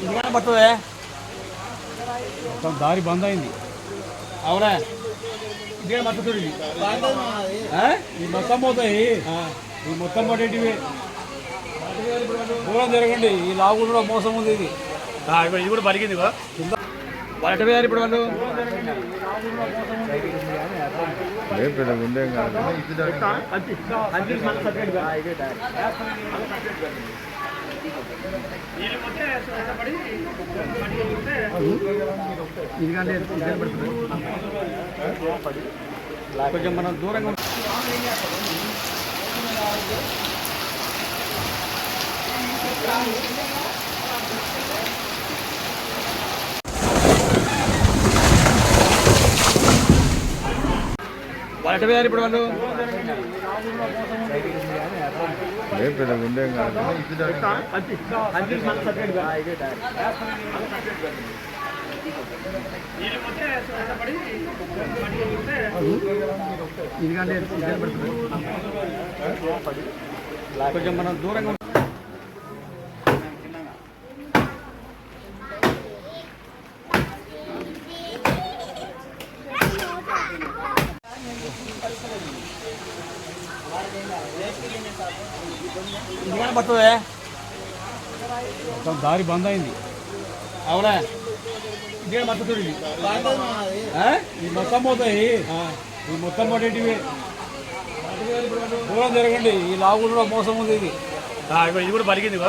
ఇంటికన్నా పడుతుంది మొత్తం దారి బంద్ అయింది. అవునా ఇంటికన్నా పడుతుంది ఈ మొత్తం పోతాయి. ఈ మొత్తం పడేటివి దూరం జరగండి. ఈ లావు కూడా మోసం ఉంది. ఇది ఇది కూడా పలికింది బయట వేయాలి. ఇప్పుడు వాళ్ళు కొంచెం మనం దూరంగా బయట వేయాలి. ఇప్పుడు వాళ్ళు కొంచెం మనం దూరంగా ఇంటికన్నా పడుతుంది మొత్తం దారి బంద్ అయింది. అవునా ఇంటికన్నా పడుతుంది ఈ మొత్తం పోతాయి. ఈ మొత్తం పడేటివి దూరం జరగండి. ఈ లావు కూడా మోసం ఉంది. ఇది ఇది కూడా పలికింది.